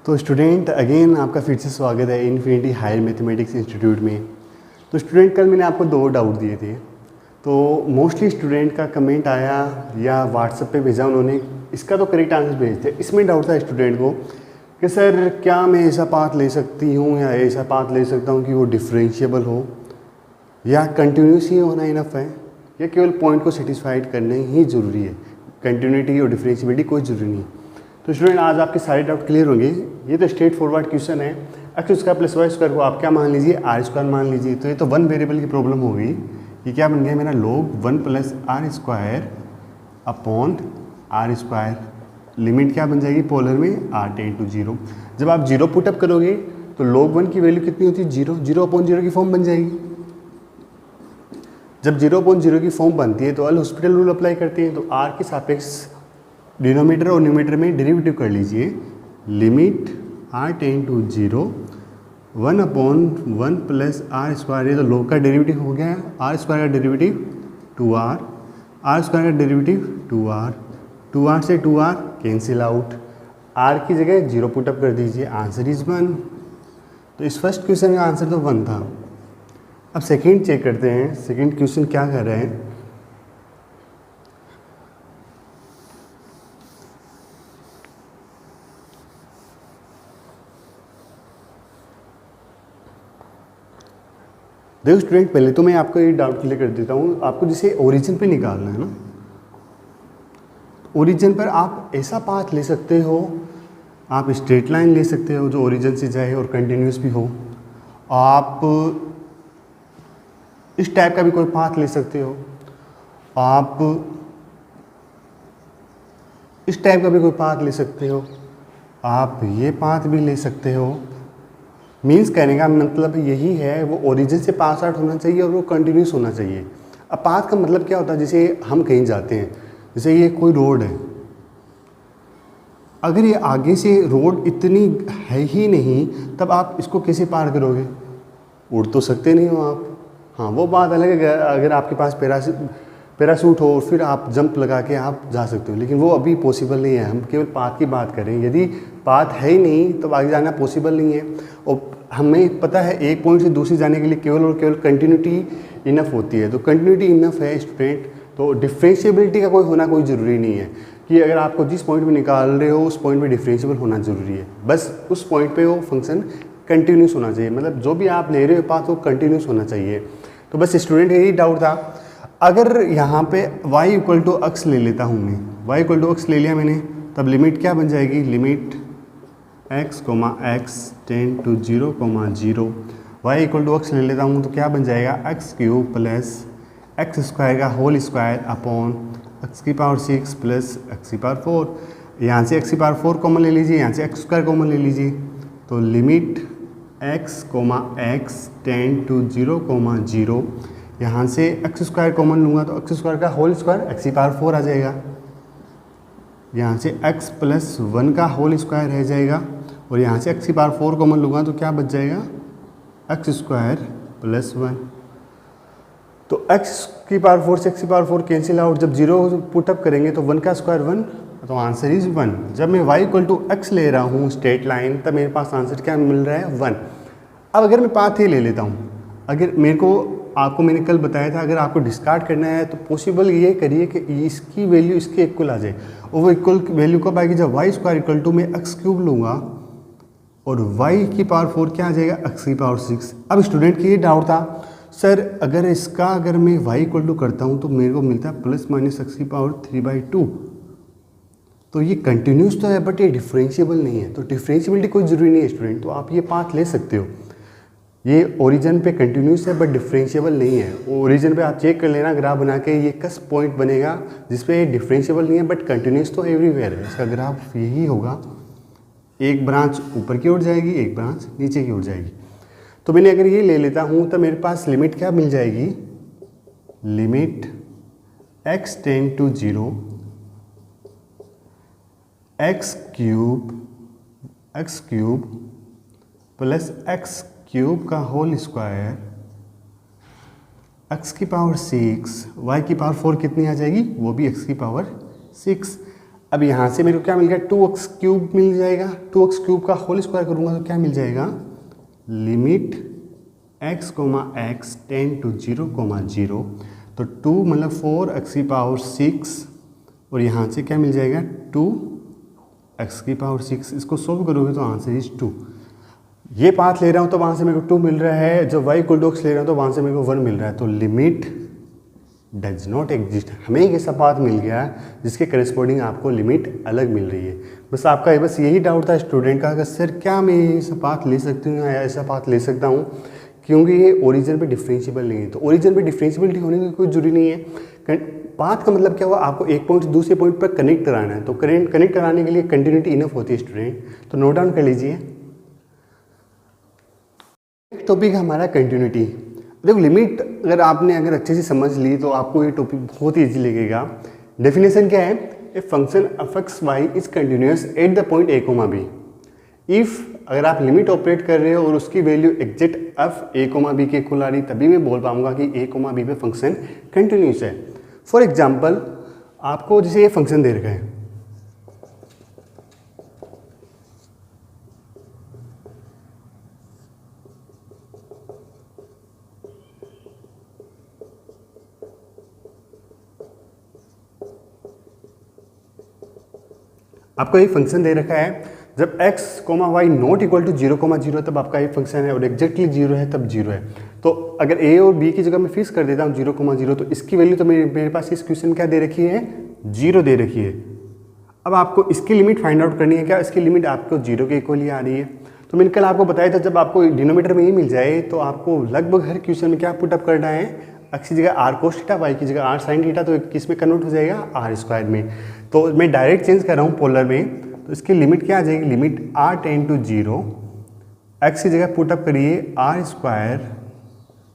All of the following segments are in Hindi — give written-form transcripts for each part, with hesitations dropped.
तो स्टूडेंट अगेन आपका फिर से स्वागत है इन्फिनिटी हायर मैथमेटिक्स इंस्टीट्यूट में। तो स्टूडेंट कल मैंने आपको 2 डाउट दिए थे, तो मोस्टली स्टूडेंट का कमेंट आया या व्हाट्सएप पे भेजा उन्होंने, इसका तो करेक्ट आंसर भेजते। इसमें डाउट था स्टूडेंट को कि सर क्या मैं ऐसा पाथ ले सकती हूँ या ऐसा पाथ ले सकता हूँ कि वो डिफरेंशिएबल हो, या कंटिन्यूस ही होना इनफ है, या केवल पॉइंट को सेटिस्फाइड करना ही ज़रूरी है। कंटिन्यूटी और डिफरेंशिएबिलिटी कोई ज़रूरी नहीं है। तो स्टूडेंट आज आपके सारे डाउट क्लियर होंगे। ये तो स्ट्रेट फॉरवर्ड क्वेश्चन है। X square plus Y square को आप क्या मान लीजिए, आर स्क्वायर मान लीजिए। तो ये तो वन वेरिएबल की प्रॉब्लम हो गई। ये क्या बन गया मेरा, log 1 plus R square upon R square. Limit क्या बन जाएगी पोलर में, आर टेंड टू 0। जब आप 0 पुटअप करोगे तो log 1 की वैल्यू कितनी होती है, 0। 0/0 की फॉर्म बन जाएगी। जब 0/0 की फॉर्म बनती है तो अल हॉस्पिटल रूल अप्लाई करते हैं। तो आर के सापेक्ष डिनोमीटर और न्यूमरेटर में डेरिवेटिव कर लीजिए। Limit R tend to 0 1/1 plus R square. ये तो log का डेरिवेटिव हो गया है। आर स्क्वायर का डेरिवेटिव 2r, आर स्क्वायर का डेरिवेटिव 2r, 2r से 2r कैंसिल आउट। r की जगह 0 पुटअप कर दीजिए, आंसर इज 1। तो इस फर्स्ट क्वेश्चन का आंसर तो 1 था। अब सेकंड चेक करते हैं, सेकंड क्वेश्चन क्या कर रहे हैं। देखो स्टूडेंट, पहले तो मैं आपको ये डाउट क्लियर कर देता हूँ। आपको जैसे ओरिजिन पे निकालना है ना, ओरिजिन पर आप ऐसा पाथ ले सकते हो, आप स्ट्रेट लाइन ले सकते हो जो ओरिजिन से जाए और कंटिन्यूस भी हो। आप इस टाइप का भी कोई पाथ ले सकते हो, आप इस टाइप का भी कोई पाथ ले सकते हो, आप ये पाथ भी ले सकते हो। मीन्स कहने का मतलब यही है, वो ओरिजिन से पास आउट होना चाहिए और वो कंटिन्यूस होना चाहिए। अब पाथ का मतलब क्या होता है, जैसे हम कहीं जाते हैं, जैसे ये कोई रोड है, अगर ये आगे से रोड इतनी है ही नहीं तब आप इसको कैसे पार करोगे, उड़ तो सकते नहीं हो आप। हाँ वो बात अलग है, अगर आपके पास पैराशूट हो और फिर आप जंप लगा के आप जा सकते हो, लेकिन वो अभी पॉसिबल नहीं है। हम केवल पाथ की बात करें, यदि पाथ है ही नहीं तो आगे जाना पॉसिबल नहीं है। और हमें पता है एक पॉइंट से दूसरी जाने के लिए केवल और केवल कंटिन्यूटी इनफ होती है। तो कंटिन्यूटी इनफ है स्टूडेंट, तो डिफरेंशिएबिलिटी का कोई होना कोई ज़रूरी नहीं है कि अगर आपको जिस पॉइंट में निकाल रहे हो उस पॉइंट में डिफरेंशिएबल होना ज़रूरी है। बस उस पॉइंट पे वो फंक्शन कंटिन्यूस होना चाहिए, मतलब जो भी आप ले रहे हो पाथ वो कंटिन्यूस होना चाहिए। तो बस स्टूडेंट यही डाउट था। अगर यहाँ पे y = x ले लेता हूँ मैं, y = x ले लिया मैंने, तब लिमिट क्या बन जाएगी, limit x, tend to 0, 0। y = x ले लेता हूँ तो क्या बन जाएगा, x³ प्लस x स्क्वायर का whole square upon x⁴ plus x⁴। यहाँ से x⁴ कॉमन ले लीजिए, यहाँ से x² कॉमन ले लीजिए। तो लिमिट x, टेंड टू 0, 0। यहाँ से x² कॉमन लूँगा तो x² का होल स्क्वायर x⁴ आ जाएगा। यहाँ से x + 1 का होल स्क्वायर रह जाएगा और यहाँ से x⁴ कॉमन लूँगा तो क्या बच जाएगा, x² + 1। तो x⁴ से x⁴ कैंसिल आउट। जब 0 पुटअप करेंगे तो 1 का स्क्वायर 1, तो आंसर इज 1। जब मैं y = x ले रहा हूँ स्ट्रेट लाइन, तब मेरे पास आंसर क्या मिल रहा है, 1। अब अगर मैं पाथ ही ले लेता हूँ, अगर मेरे को आपको मैंने कल बताया था, अगर आपको डिस्कार्ड करना है तो पॉसिबल ये करिए कि इसकी वैल्यू इसके इक्वल आ जाए। और वो इक्वल वैल्यू कब आएगी, जब y² = मैं x³ लूँगा और y⁴ क्या आ जाएगा, x⁶। अब स्टूडेंट की ये डाउट था, सर अगर इसका अगर मैं y = करता हूँ तो मेरे को मिलता है ± x⁴/3/2। तो ये कंटिन्यूस तो है बट ये डिफरेंशिएबल नहीं है। तो डिफरेंशिएबिलिटी कोई ज़रूरी नहीं है स्टूडेंट, तो आप ये पाथ ले सकते हो। ये ओरिजिन पे कंटिन्यूस है बट डिफरेंशिएबल नहीं है। ओरिजिन पे आप चेक कर लेना ग्राफ बना के, ये कस पॉइंट बनेगा जिसपे डिफरेंशिएबल नहीं है बट कंटिन्यूस तो एवरीवेयर है। इसका ग्राफ यही होगा, एक ब्रांच ऊपर की ओर जाएगी, एक ब्रांच नीचे की ओर जाएगी। तो मैंने अगर ये ले लेता हूँ तो मेरे पास लिमिट क्या मिल जाएगी, limit x tend to 0, x³ plus x³ का होल स्क्वायर x⁴ y⁴ कितनी आ जाएगी, वो भी x⁴ 6। अब यहाँ से मेरे को क्या मिल गया, 2x क्यूब मिल जाएगा। 2x क्यूब का होल स्क्वायर करूँगा तो क्या मिल जाएगा, limit x comma X tend to 0 comma 0, तो 2 मतलब 4x⁶, और यहाँ से क्या मिल जाएगा 2x⁶। इसको सोल्व करोगे तो आंसर इज 2। ये पाथ ले रहा हूँ तो वहाँ से मेरे को 2 मिल रहा है, जब y इक्वल टू x ले रहा हूँ तो वहाँ से मेरे को 1 मिल रहा है, तो लिमिट डज नॉट एग्जिस्ट। हमें एक ऐसा पाथ मिल गया जिसके करस्पॉन्डिंग आपको लिमिट अलग मिल रही है। बस आपका बस यही डाउट था स्टूडेंट का कि सर क्या मैं ऐसा पाथ ले सकती हूँ या ऐसा पाथ ले सकता हूँ, क्योंकि ये ओरिजिन पे डिफरेंशिएबल नहीं है। तो ओरिजिन पे डिफरेंशिएबिलिटी होने की कोई जरूरी नहीं है। पाथ का मतलब क्या हुआ, आपको एक पॉइंट से दूसरे पॉइंट पर कनेक्ट कराना है, तो कनेक्ट कराने के लिए कंटिन्यूटी इनफ होती है स्टूडेंट। तो नोट डाउन कर लीजिए। टॉपिक हमारा कंटिन्यूटी। देखो लिमिट अगर आपने अच्छे से समझ ली तो आपको ये टॉपिक बहुत ईजी लगेगा। डेफिनेशन क्या है, a function F X Y is continuous at the point A comma B. If अगर आप लिमिट ऑपरेट कर रहे हो और उसकी value exact F A comma B के इक्वल आ रही, तभी मैं बोल पाऊंगा कि ए कोमा बी पे फंक्शन कंटिन्यूस है। फॉर एग्जाम्पल आपको जैसे ये फंक्शन दे रखा है, आपको ये फंक्शन दे रखा है, जब x, y not equal to 0,0 तब आपका ये फंक्शन है, और एग्जैक्टली 0 है तब 0 है। तो अगर a और b की जगह मैं फिक्स कर देता हूँ 0,0, तो इसकी वैल्यू तो मेरे पास इस क्वेश्चन क्या दे रखी है, 0 दे रखी है। अब आपको इसकी लिमिट फाइंड आउट करनी है। क्या इसकी लिमिट आपको 0 के इक्वल ही आ रही है? तो मैंने कल आपको बताया था जब आपको डिनोमीटर में ये मिल जाए तो आपको लगभग हर क्वेश्चन में क्या पुटअप करना है, x की जगह r cos थीटा, y की जगह r sin थीटा, तो किस में कन्वर्ट हो जाएगा, r स्क्वायर में। तो मैं डायरेक्ट चेंज कर रहा हूँ पोलर में, तो इसकी लिमिट क्या आ जाएगी, limit r tend to 0, x की जगह पुटअप करिए r square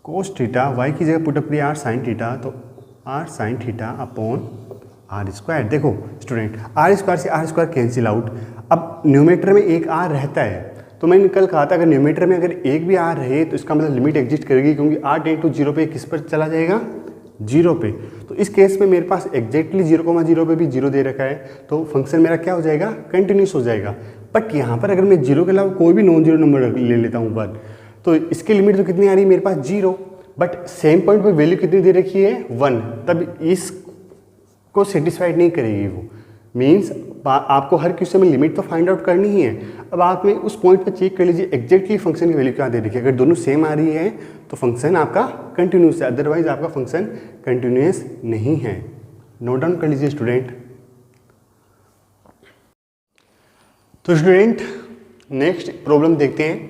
cos theta, y की जगह पुटअप करिए r sin थीटा, तो r sin theta upon r square. देखो स्टूडेंट r स्क्वायर से r स्क्वायर कैंसिल आउट। अब न्यूमेटर में एक r रहता है, तो मैंने कल कहा था अगर न्यूमेटर में अगर एक भी r रहे तो इसका मतलब लिमिट एग्जिस्ट करेगी, क्योंकि r टेंड टू 0 पे किस पर चला जाएगा, 0 पे। तो इस केस में मेरे पास एग्जैक्टली 0,0 पे भी 0 दे रखा है, तो फंक्शन मेरा क्या हो जाएगा, कंटिन्यूस हो जाएगा। बट यहाँ पर अगर मैं 0 के अलावा कोई भी नॉन जीरो नंबर ले लेता हूँ 1, तो इसकी लिमिट तो कितनी आ रही है मेरे पास, 0, बट सेम पॉइंट पर वैल्यू कितनी दे रखी है, 1, तब इसको सेटिस्फाइड नहीं करेगी वो। मीन्स आपको हर क्वेश्चन में लिमिट तो फाइंड आउट करनी ही है। अब आप में उस पॉइंट पर चेक कर लीजिए एग्जैक्टली फंक्शन की वैल्यू क्या दे रखी है। अगर दोनों सेम आ रही है तो फंक्शन आपका कंटिन्यूस है, अदरवाइज आपका फंक्शन कंटिन्यूस नहीं है। नोट डाउन कर लीजिए स्टूडेंट। तो स्टूडेंट नेक्स्ट प्रॉब्लम देखते हैं।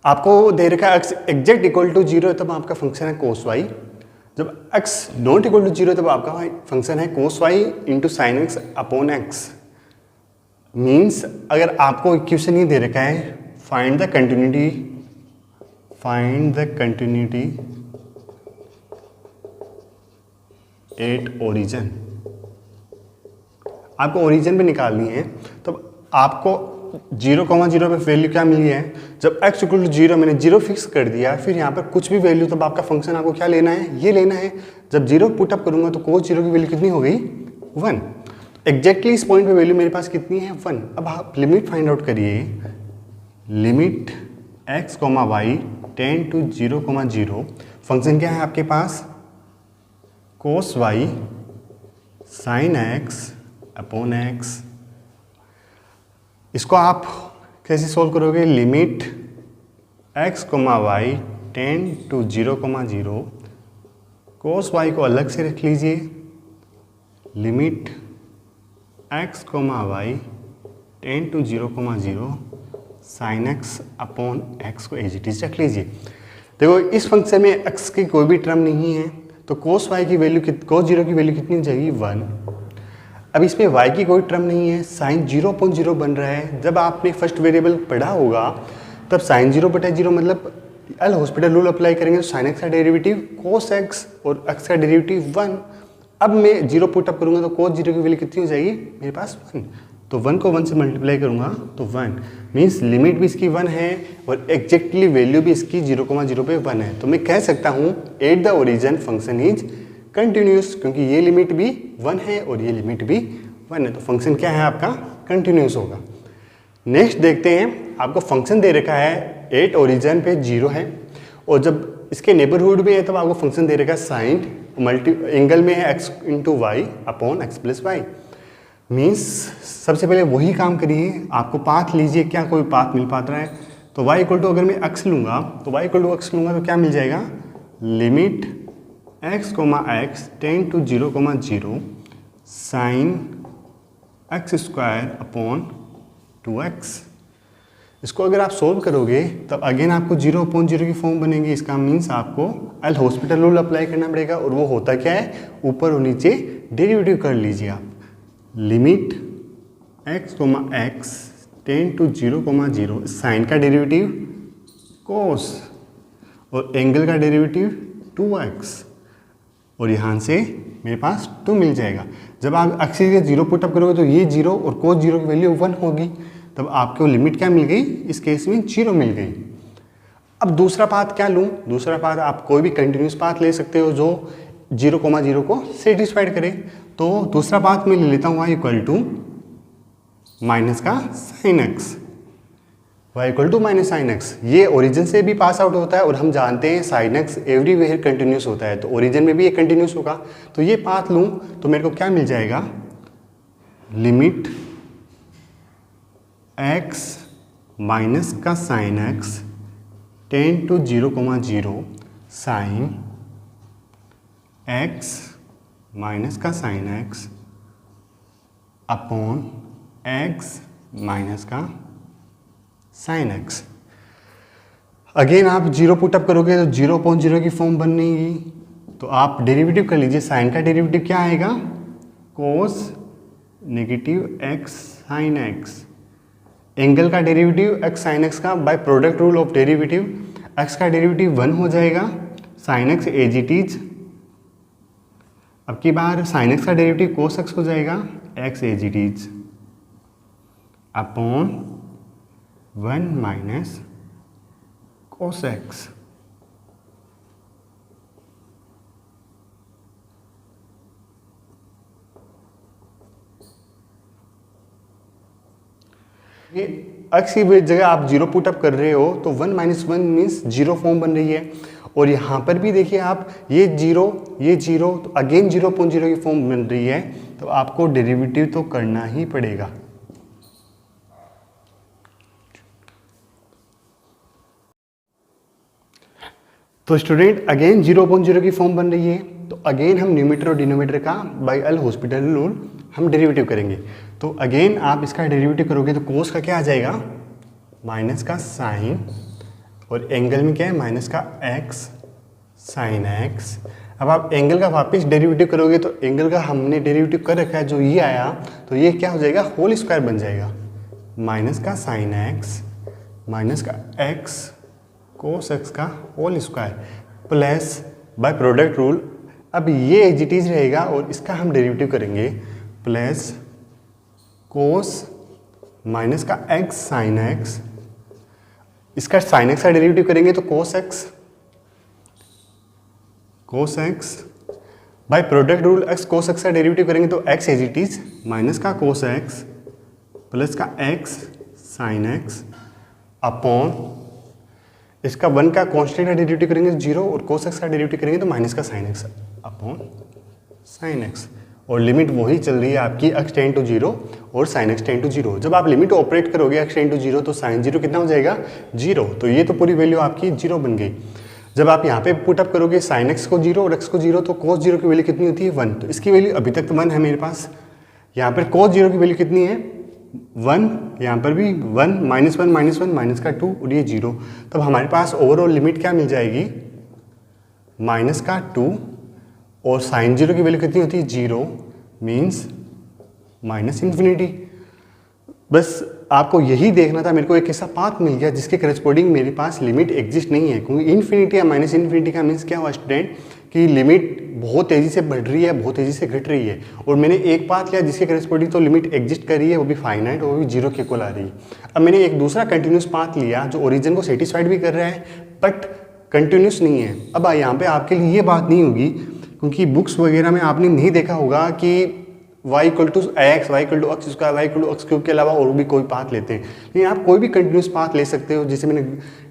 आपको दे रखा है x एग्जैक्ट इक्वल टू 0 तब आपका फंक्शन है cos y, जब x नॉट इक्वल टू 0 तब आपका फंक्शन है cos y into sine x upon x. Means अगर आपको इक्वेशन ये दे रखा है, find the continuity at origin, आपको ओरिजिन पे निकालनी है। तो आपको 0,0 पे वैल्यू क्या मिली है, जब x इक्वल टू 0 मैंने 0 फिक्स कर दिया, फिर यहाँ पर कुछ भी वैल्यू, तब आपका फंक्शन आपको क्या लेना है, ये लेना है। जब 0 पुटअप करूँगा तो cos 0 की वैल्यू कितनी हो गई, 1। एग्जैक्टली इस पॉइंट पे वैल्यू मेरे पास कितनी है, 1। अब आप लिमिट फाइंड आउट करिए, limit x, y tend to 0,0, function क्या है आपके पास, cos y sin x upon x। इसको आप कैसे सोल्व करोगे, limit x, y tend to 0,0, cos y को अलग से रख लीजिए, limit x, y tend to 0,0 sine x upon X को एज इट इज रख लीजिए। देखो इस फंक्शन में x की कोई भी टर्म नहीं है, तो cos y की वैल्यू cos 0 की वैल्यू कितनी हो जाएगी, 1। अब इसमें y की कोई टर्म नहीं है, साइन 0,0 बन रहा है। जब आपने फर्स्ट वेरिएबल पढ़ा होगा तब साइन 0/0 मतलब एल हॉस्पिटल रूल अप्लाई करेंगे, तो साइन एक्स का डेरिवेटिव cos x और x का डेरिवेटिव 1। अब मैं 0 पुटअप करूंगा तो cos 0 की वैल्यू कितनी हो जाएगी, मेरे पास 1। तो 1 को 1 से मल्टीप्लाई करूंगा तो 1, मीन्स लिमिट भी इसकी 1 है और एग्जैक्टली वैल्यू भी इसकी 0,0 पे 1 है। तो मैं कह सकता हूँ at the origin function is continuous, क्योंकि ये लिमिट भी 1 है और ये लिमिट भी 1 है, तो फंक्शन क्या है आपका, कंटिन्यूस होगा। नेक्स्ट देखते हैं, आपको फंक्शन दे रखा है 8 ओरिजिन पे 0 है, और जब इसके नेबरहुड में है तब आपको फंक्शन दे रखा है साइन मल्टी एंगल में है x into Y upon X plus Y. Means सबसे पहले वही काम करिए, आपको पाथ लीजिए, क्या कोई पाथ मिल पाता है, तो y इक्वल टू अगर मैं x लूँगा तो y इक्वल टू x लूँगा तो क्या मिल जाएगा, limit x comma X ten to 0 comma 0 sine X square upon 2x। इसको अगर आप सोल्व करोगे तब अगेन आपको 0 अपॉन 0 की फॉर्म बनेगी। इसका मीन्स आपको एल हॉस्पिटल रूल अप्लाई करना पड़ेगा, और वो होता क्या है, ऊपर और नीचे डेरिवेटिव कर लीजिए आप। Limit x comma X ten to 0 comma 0 sine का डेरिवेटिव कोस और एंगल का डेरिवेटिव 2x, और यहाँ से मेरे पास 2 मिल जाएगा। जब आप एक्सिस के 0 पुटअप करोगे तो ये 0 और कोस 0 की वैल्यू 1 होगी, तब आपको लिमिट क्या मिल गई, इस केस में 0 मिल गई। अब दूसरा पाथ क्या लूँ, दूसरा पाथ आप कोई भी कंटिन्यूस पाथ ले सकते हो जो 0 कोमा 0 को सेटिस्फाइड करे। तो दूसरा पाथ मैं ले लेता हूँ y इक्वल टू माइनस का sine X, y equal to minus sine X. ये ओरिजिन से भी पास आउट होता है, और हम जानते हैं साइन एक्स एवरीवेयर कंटिन्यूस होता है, तो ओरिजिन में भी ये कंटिन्यूस होगा। तो ये पाथ लूँ तो मेरे को क्या मिल जाएगा, लिमिट x माइनस का sine x ten to 0 comma 0 sine x minus का sine x upon x minus का साइन एक्स। अगेन आप 0 पुटअप करोगे तो 0 अपॉन 0 की फॉर्म बनेगी, तो आप डेरिवेटिव कर लीजिए। साइन का डेरिवेटिव क्या आएगा, cos negative x sine x. Angle का डेरिवेटिव x साइन एक्स का by product rule of derivative, x का डेरिवेटिव 1 हो जाएगा, sine x as it is. अब की बार साइन एक्स का डेरिवेटिव कोस एक्स हो जाएगा, x as it is upon 1 minus cos x. ये एक्स की जगह आप 0 पुटअप कर रहे हो तो 1 माइनस 1 मीन्स 0 फॉर्म बन रही है, और यहाँ पर भी देखिए आप ये 0 तो अगेन 0 अपॉन 0 की फॉर्म बन रही है, तो आपको डेरिवेटिव तो करना ही पड़ेगा। तो स्टूडेंट अगेन 0 अपॉन 0 की फॉर्म बन रही है, तो अगेन हम न्यूमरेटर और डिनोमिनेटर का बाय एल हॉस्पिटल रूल हम डेरिवेटिव करेंगे। तो अगेन आप इसका डेरिवेटिव करोगे तो कोस का क्या आ जाएगा, माइनस का साइन, और एंगल में क्या है, माइनस का एक्स साइन एक्स। अब आप एंगल का वापस डेरिवेटिव करोगे तो एंगल का हमने डेरिवेटिव कर रखा है, जो ये आया तो ये क्या हो जाएगा, होल स्क्वायर बन जाएगा, माइनस का साइन एक्स माइनस का एक्स कोस एक्स का whole square plus by product rule. अब ये एज इट इज रहेगा और इसका हम डेरिवेटिव करेंगे, प्लस कोस माइनस का एक्स साइन एक्स, इसका साइन एक्स का डेरिवेटिव करेंगे तो cos X by product rule X cos X का डेरिवेटिव करेंगे तो X as it is minus का कोस एक्स प्लस का एक्स साइन एक्स अपॉन इसका 1 का कॉन्स्टेंट का डेरिवेटिव करेंगे 0, और कोस एक्स का डेरिवेटिव करेंगे तो माइनस का sine x upon sine x. और लिमिट वही चल रही है आपकी x टेन टू 0 और साइन x टेन टू 0। जब आप लिमिट ऑपरेट करोगे x टेन टू 0 तो साइन 0 कितना हो जाएगा, 0। तो ये तो पूरी वैल्यू आपकी 0 बन गई। जब आप यहाँ पे पुटअप करोगे साइन x को 0 और x को 0 तो कोस 0 की वैल्यू कितनी होती है, 1। तो इसकी वैल्यू अभी तक तो 1 है मेरे पास। यहाँ पर कोस 0 की वैल्यू कितनी है, 1, यहाँ पर भी 1 माइनस 1 माइनस 1 माइनस का 2 और ये 0। तब हमारे पास ओवरऑल लिमिट क्या मिल जाएगी, माइनस का 2, और साइन 0 की वैल्यू कितनी होती है, 0 मीन्स माइनस इन्फिनिटी। बस आपको यही देखना था, मेरे को एक ऐसा पाथ मिल गया जिसके करस्पॉन्डिंग मेरे पास लिमिट एग्जिस्ट नहीं है, क्योंकि इन्फिनिटी या माइनस इन्फिनिटी का मीन्स क्या हुआ स्टूडेंट कि लिमिट बहुत तेज़ी से बढ़ रही है, बहुत तेज़ी से घट रही है, और मैंने एक पाथ लिया जिसके करस्पॉन्डिंग तो लिमिट एग्जिस्ट कर रही है, वो भी फाइनाइट, वो भी 0 के इक्वल आ रही है। अब मैंने एक दूसरा कंटिन्यूस पाथ लिया जो ओरिजिन को सेटिस्फाइड भी कर रहा है बट कंटिन्यूस नहीं है। अब यहाँ पे आपके लिए ये बात नहीं होगी, क्योंकि बुक्स वगैरह में आपने नहीं देखा होगा कि y equal to X, Y equal to X square, Y equal to X cube के अलावा और भी कोई पाथ लेते हैं। लेकिन आप कोई भी कंटिन्यूस पाथ ले सकते हो, जैसे मैंने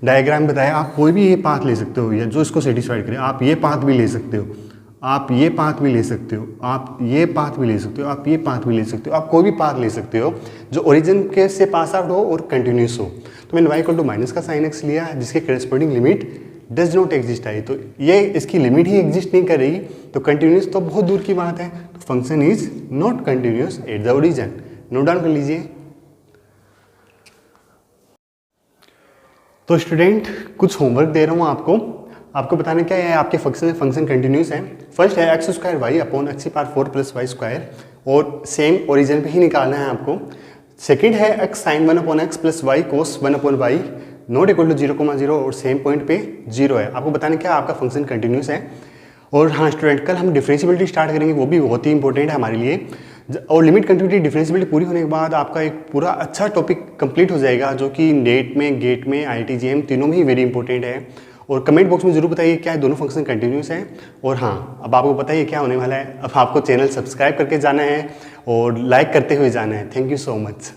डायग्राम बताया, आप कोई भी ये पाथ ले सकते हो या जो इसको सेटिस्फाइड करे। आप ये पाथ भी ले सकते हो, आप ये पाथ भी ले सकते हो, आप ये पाथ भी ले सकते हो, आप ये पाथ भी ले सकते हो, आप कोई भी पाथ ले सकते हो जो ओरिजिन के से पास आउट हो और कंटिन्यूस हो। तो मैंने y इक्वल टू माइनस का साइन x लिया जिसके corresponding limit does not exist I, तो ये इसकी लिमिट ही एग्जिस्ट नहीं करेगी, तो कंटिन्यूस तो बहुत दूर की बात है। तो function is not continuous at the origin. Note down कर लीजिए। तो स्टूडेंट कुछ होमवर्क दे रहा हूँ आपको बताना क्या है आपके फंक्शन कंटिन्यूस है। फर्स्ट है X square Y upon X power 4 plus Y square, और सेम ओरिजिन पे ही निकालना है आपको। सेकंड है X sine 1 upon X plus Y cos 1 upon Y not equal to 0,0 और सेम पॉइंट पे 0 है। आपको बताना क्या आपका फंक्शन कंटिन्यूस है। और हाँ स्टूडेंट, कल हम डिफरेंशिएबिलिटी स्टार्ट करेंगे, वो भी बहुत ही इंपॉर्टेंट है हमारे लिए। और लिमिट कंटिन्यूटी डिफरेंशिएबिलिटी पूरी होने के बाद आपका एक पूरा अच्छा टॉपिक कंप्लीट हो जाएगा, जो कि नेट में, गेट में, IIT JEM तीनों में ही वेरी इंपॉर्टेंट है। और कमेंट बॉक्स में जरूर बताइए क्या दोनों फंक्शन कंटिन्यूस हैं। और हाँ, अब आपको पता है क्या होने वाला है। अब आपको चैनल सब्सक्राइब करके जाना है और लाइक करते हुए जाना है। Thank you so much.